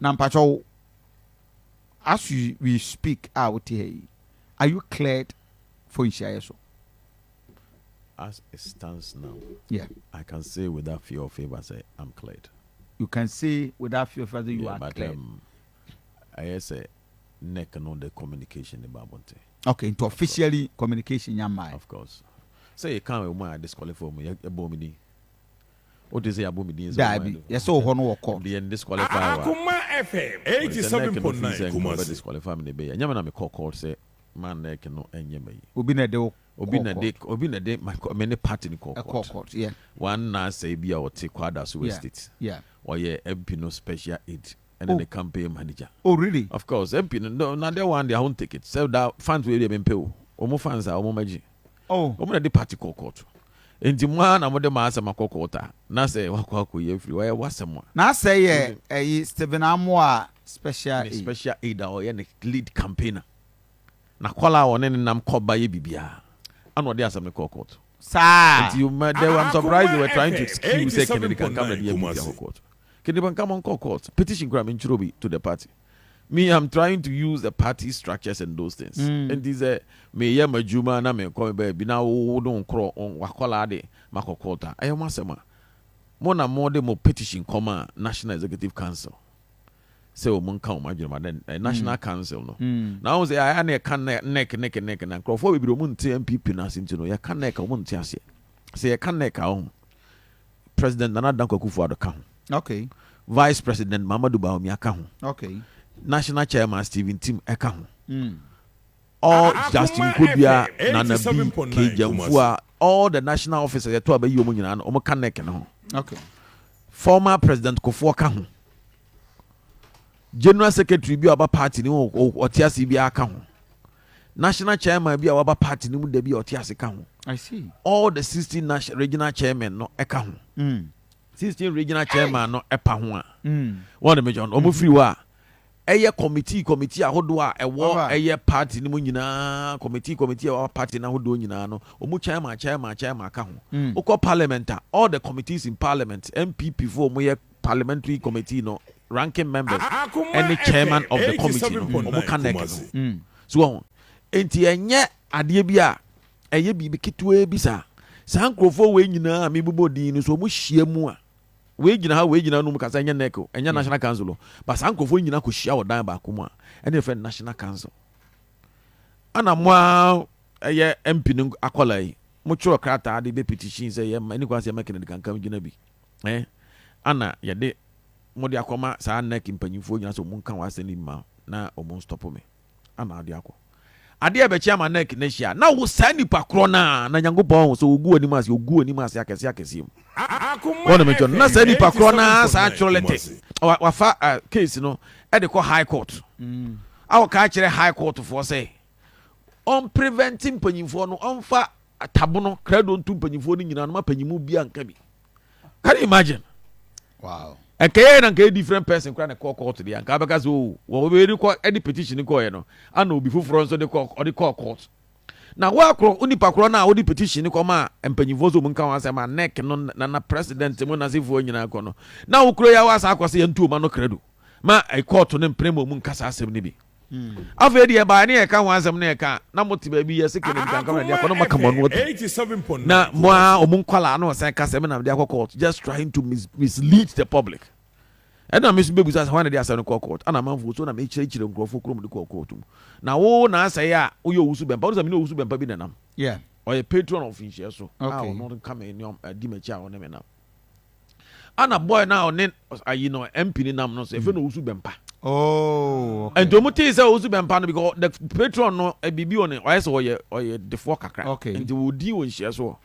Nampacho, as we speak out here, are you cleared for Ishayaso? As it stands now, yeah, I can say without fear or favor, say I'm cleared. You can say without fear or favor you are but, cleared. I say neck and on the communication about one thing. Okay, into officially communication, of course. Say you can't remind disqualify me. You bomb me. What is it? Bomb me. Yes, so one will call. The disqualify. Akoma FM 87.9. Kumasi disqualify me. The bay. And you call say man neck no any me. Obi na de my many party in court. Yeah. One na say be our take quadra state. Yeah. Or yeah, MP no special aid. And then the campaign manager. Oh, really? Of course, MP no. Now they want their own ticket. So that fans will be pay. Omo fans are omo maji. Oh, omo na the party court. Enti mwa na mo de ma asema kokota. Na say wakwa ye free. Why wasema? Na say Stephen Amoa special aid or ye lead campaigner. Na kwala won nam koba ye bibia. Ano de asema court. Sir. I'm surprised they were trying to excuse say Kennedy Kankam na the court. Kennedy Kankam on court. Petition gram in Chirobi to the party. Me, I'm trying to use the party structures and those things. And these me ya majuma na me come baby na wo don kro on wakola de makokota. I am asema. Mo na mo de mo petition come National Executive Council. Say o mon kan majuma then National Council no. Now say I na kan neck na crofo be mo nte MPP na sinti no ya kan neck o mo nte ase. Say ya kan neck a President Nana Dankwa Akufo-Addo ka ho. Okay. Vice President Mamadou Bawumia ka ho. Okay. National Chairman Stephen Tim eka ho. All Justin Kubia, Nana B, Kejamfua, all the national officers that were you and Omokanek. Okay. Former President Kufuor ka ho. General Secretary bi aba party ni Otiasi bi aka ho. National Chairman bi aba party ni mu de bi Otiasi ka ho. I see. All the 16 national regional chairmen no eka ho. 16 regional chairman no epa ho a. One major omo free wa. Eye committee ahodo a ewo eye party ni mu nyina committee our party na ahodo nyina no omu chairman ka ho ukọ parliament all the committees in parliament MPP for omu ye parliamentary committee no ranking members any chairman of the committee no omu connect so enti enye ade bia eye bi kitwe bi sa nkrofo we nyina me bobodi ni so omu hia mu a we gina no mukasa nya neko enya National Council but sankofo nyina ko hia wodan ba akoma ene friend National Council ana mo eye MP no akola yi mo chiro krata de be petition say ye mani kwase make ne Kankam gina bi ana ye de mo de akoma sa nek mpanyimfo nyina so mo nka wase ni ma na o mo stop me ana ade akọ ade be chairman nek na hia na wo sa nipa kro na Nyankopon so ogu ani ase akese one me John na say nipa kro na sa chorolete wafa case no e de ko high court awo ka kire high court for say on preventing panyimfo no on fa tabo no credo ntu panyimfo no nyina no ma panyimu bia nka bi. Can you imagine? Wow. Okay, na nke different person kra na court dey anka beka so wo be record any petition ko ye no ana obi fufuro nso dey court na wa kro unipa kro na odi petition ko ma empanyimfo so mu nka wa say ma neck no na president mu na sefo nyina ko no na wo kro ya wa sa akwase ntu ma no credo ma a court no premo mu nka sa asem ni bi afa dey ba na e ka ho asem na e ka na moti ba bi ye se kene Kankam na dey ko no maka mo no 87.9 na mo a omu nkwala no say ka se me na dey court just trying to mislead the public. And I miss baby as one of the asana court. And I'm on so na me chire nkrofo krom de court. Na wo na say ya wo yo usu bempa. Wo me no usu bempa bi nanam. Yeah. Or a patron of insurance so. Okay. Not come in di mecha on them now. And a boy now nen you know MP ni nam no so e fe no usu bempa. Oh. Okay. And to muti say usu bempa no because the patron no e bibi on o say o ye the four kakra. Okay. And wo di won share so.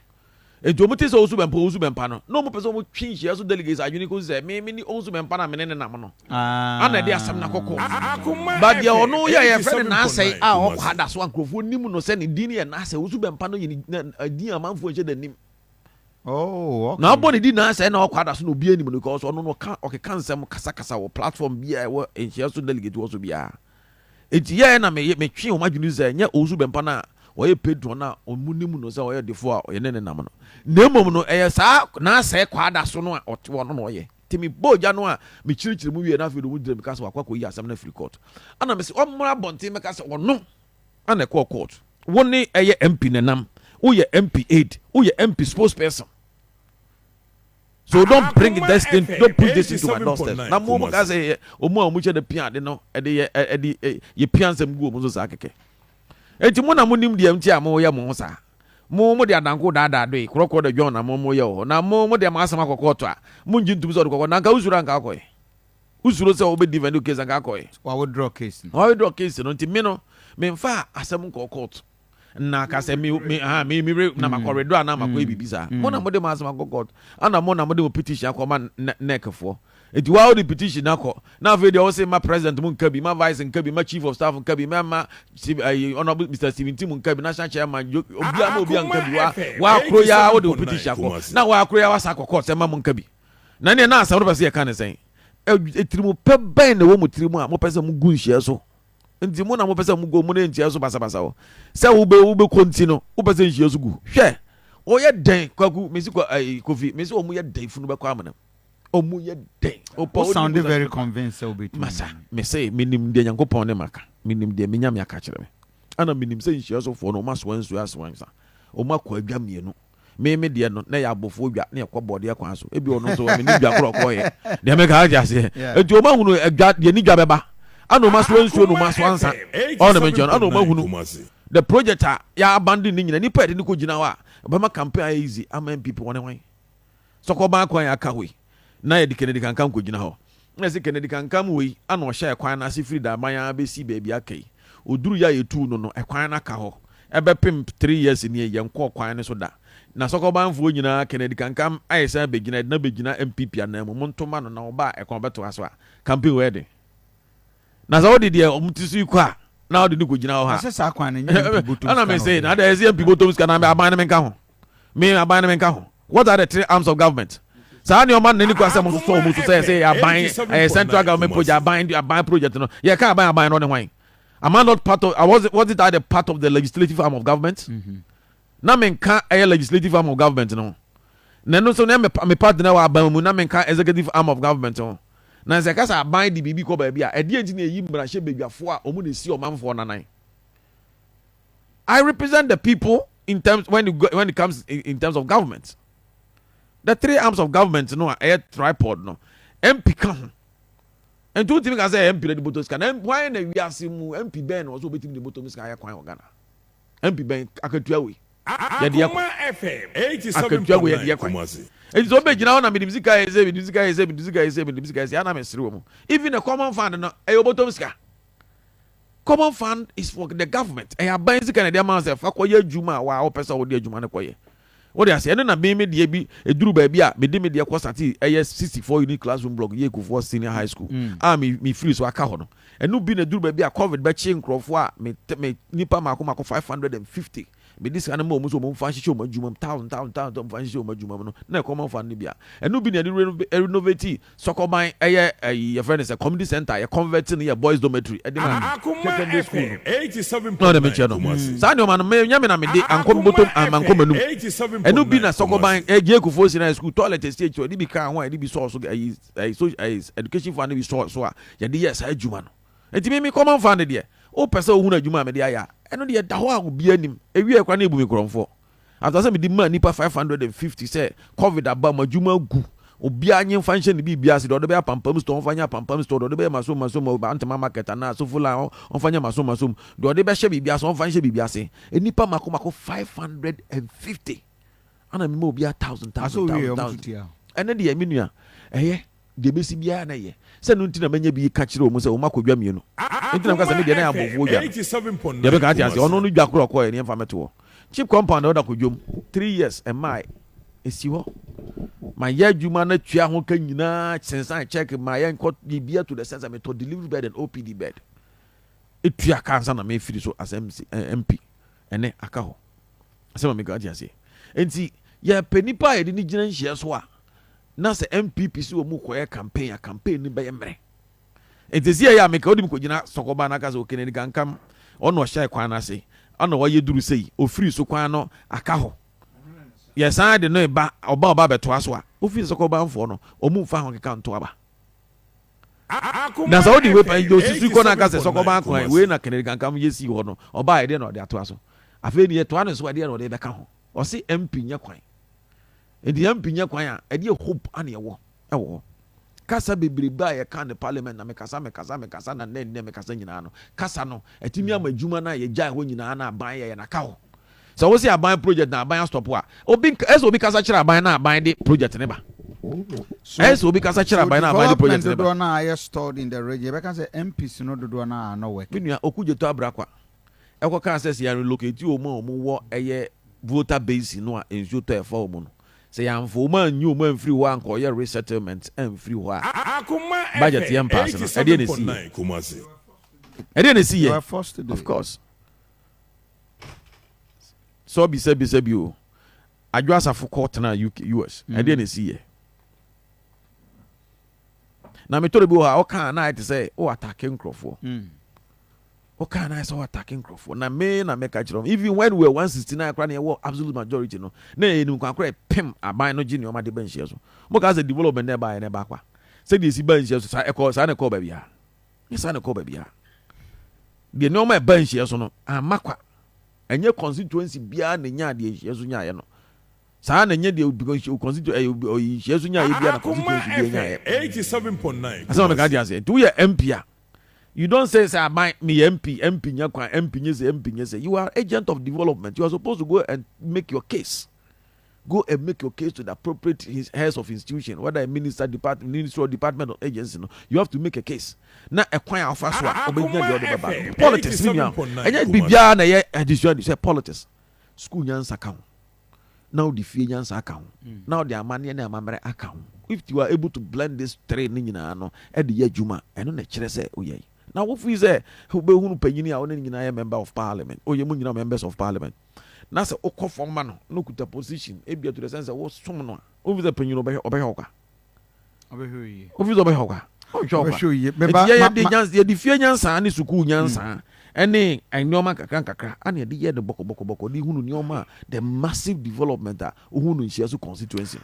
Ejo muti so usu bempa no no mo person mo twin share so delegates adwini ko say me ni usu bempa na me ne nam no ana dey asem na kokko but dia ono ya friend na say o kwada so ankrofo nim no say ni din ye na say usu bempa no ye din amanfo je da nim oh okay na bo ni din na say na o kwada so no bi anim no because ono no ka okeka nsem kasa wo platform bia wo share so delegate wo so bia enti ye na me twin o madwini say nya usu bempa na oye pedro na omunimu no say oye defo a oye ne nam no na mom no eye sa na say kwada so no ote wono no oye timi boja no a me chirichiri mu wie na afi do mu dire me ka so akwa ko yi asem na free court ana me se omra bonte me ka se ono ana ko court woni eye MP nenam wo ye MP aid wo ye MP spokesperson. So don't bring this thing, don't put this into my doorstep. Na mo ka say omo amu che de pia de no e de ye pia nsem gu omo so sa keke. Enti mo na mo nim de amti amo ye mo sa. Mo de adanko da do e kroko de John na mo ye ho. Na mo de ma asama kokoto a. Mo nji ntum so de kokko na nka usuro nka akoy. Usuro se obe defend case nka akoy. Wa withdraw case. Wa withdraw case no nti me no me mfa asem nka court. Na ka se me na makoredo na makoy bibisa. Mo na mo de ma asama kokko. Ana mo na mo de petition akoma neck for. Eti wa the petition akọ na fe de o say ma president mu nka bi ma vice nka bi ma chief of staff nka bi ma honorable Mr. Steven Tim nka bi national chairman obi nka bi wa akroya o de petition akọ na wa akroya wa sa akọ se ma mu nka bi na ne na asa wo be se ka ne sen etirimu pe ben na wo mu tirimu a mo pese mu gu nhia so nti mo na mo pese mu go mu na nhia so basa basa wo se wo be continue wo pese nhia so gu hwe o ye den kwaku mesi ko Kofi mesi o mu ye den funu be kwa amana omu ye den o sound very convinced obeti masa me say minim de Nyankopon ne maka minim de menya me aka kire me ana minim say nhia so fo no maso ansu aswansa o makọ adwa mienu me de no na ya abofo dwa na yakọ bode yakọ so ebi ono so me ni dwa kro kọ ye de me ka aja se enti o ma hunu adwa de ni dwa beba ana o maso ansu no maso ansa ona me jon ana o ma hunu the project ya abandon ni nyina ni pa de ni ko gina wa ba ma campaign easy amen people one wan so ko ba kwan aka hoyi na ye Kennedy Kankam ko gina ho na se Kennedy Kankam we ana o hye kwan na se free da manya be si ba bia kai oduru ya yetu no kwan na ka ho ebe pim 3 years ni ye nko kwan ne so da na soko banfo nyina Kennedy Kankam ayesa be gina na be gina MPP ana mo ntoma no na oba ekon beto aso a campaign we de na za odi de omtisu ko a na odi ni ko gina ho ha sa kwan ne ana me say na da MP botom ska na me aban ne menka ho me aban ne menka ho. What are the 3 arms of government? Sa ni o man nani kwase mo so mo say aban central government project aban project no ye ka aban no ne hwan. Am I not part of was it the part of the legislative arm of government? Na men ka legislative arm of government no. Na no so na me part na wa aban mu na men ka executive arm of government no. Na se ka sa aban di bibi ko ba bia e de enti na yi mbra hye beguafo a omu na si o manfo nanan. I represent the people in terms when it comes in terms of government. The 3 arms of government no a tripod no MP kan and two things I say MP the botos kan why na we asimu MP ben also betim the botos kan ya kwan Ghana MP ben akatua we ya de Akoma FM 87.9 Kwasi it so be gina na medimsika eze ya na mesere wo even a common fund no e botos ka common fund is for the government e aban sika na de man say fa koye adwuma wa o pesa wo de adwuma ne koye. What they say, and na me de bi eduru ba bia me de me de ko sati 64 unit classroom block ye Kufuor senior high school me free so aka ho no enu bi na eduru ba bia covid ba chi nkrofo a me nipa mako 550 me dis kana mo so mo fa hye o madwuma 1000 fa hye o madwuma no na common fan ni bia enu bi na renovate sokoban ye friend is a community center ye converting ye boys dormitory e de ma secondary school 87.9 no de me che no sa ni o ma no me nyame na me de ankom botom ankom manum enu bi na sokoban ye Kufuor senior high school toilet stage o di bi kan ho e di bi so education fund bi so a ye de yes adwuma no enti me common fund de o pese o hunu adwuma me de aya eno de da ho a obi anim ewie kwa na ebu me kromfo after say me di man nipa 550 say covid aba madwuma gu obi anyi function bi bia se do be apampam store fanya apampam store do be maso antama market na so fula on fanya maso do de be hye bibia so on fanya bibia se enipa mako 550 ana me obi 1000 ene de me nua de besi bia na ye se no ntina manya bi ka kire o mu se o makodwa mienu ntina ka se me de na ya bofo dwa de be ka ti ase ono no dwa kro ko e nfa meto cheap compound order kodwom 3 years and my esi ho my year juma na tua ho ka nyina sensan check my year nko bibia to the sense me to delivery bed and OPD bed etua kansa na me firi so as MP ene aka ho ase ma me ka ti ase enti ya penipa e de ni gina nhie so a na se MPP si o mu koye campaign ni be yemre entesi ya me ka odi ko gina sokoba na ka so Kennedy Kankam ono hye kwan na se ana wa yeduru sei o free so kwan no aka ho yes I de no ba oba beto aso a office Sokoba mfo no omu fa ho keka nto aba na so di we pa do susu ko na ka se Sokoba akwan we na kenere Kankam yesi ho no oba ide na ode ato aso afi ni eto anu so ide na ode beka ho o se MP nya kwan edi MP nya kwan a ede hope ane ewo kasa bebrebe a ye kan the parliament na mekasa na nne mekasa nyina no kasa no etimi amadwuma na ye gya ho nyina na aban ye na ka ho so we say aban project na aban stop a obi kasa kira aban na aban de project ne ba so obi kasa kira aban na aban de project ne ba na I stored in the region because say MPs no do na no work binua okujeto abrakwa ekwa say ya relocate o mo wo eye voter base no a enso to e for mo no say am for man new man free one ko ye resettlement and free wa Akoma budget yam pass no e dey na see of course so be say o adwasa for court na US e dey na see na me tori bi o ka na it say o attacking crofo o ka na say o attacking crofo na me catch them even when we were 169 kra na we absolute majority no na enu kwa kra pem aban no gini o ma de ban share so mo ka say development na ba kwa say dey si ban share so sa na call ba bia ni sa na call ba bia de no ma ban share so no amakwa enye constituency bia na nya de share so nya ye no sa na nya de constituency share so nya ye bia na constituency bia nya ye 87.9 asa me ka dia say do ye MP a you don't say me MP nya kwa MP nya say you are agent of development. You are supposed to go and make your case. Go and make your case to the appropriate heads of institution, whether a ministry or department or agency. No, you have to make a case. Na ekwan afa so a obenya de odeba ba. Politics ni ya. Enya bibia na ye addition say politics. School nyansa ka ho. Now the fee nyansa ka ho. Now the amane na amamere aka ho. If you are able to blend this three ni nyina no e de ye adwuma eno na kire say oyey. Now, what we say, who be who penny are only member of parliament, or you members of parliament. Now, so oko for man, no kuta position, to the sense that was someone over the penny over Hoka. Over Hoka. Oh, show you. The fear yansa, and the suku yansa, and I know my kakaka, and the year the boko, the massive development that Uhunu shares constituency.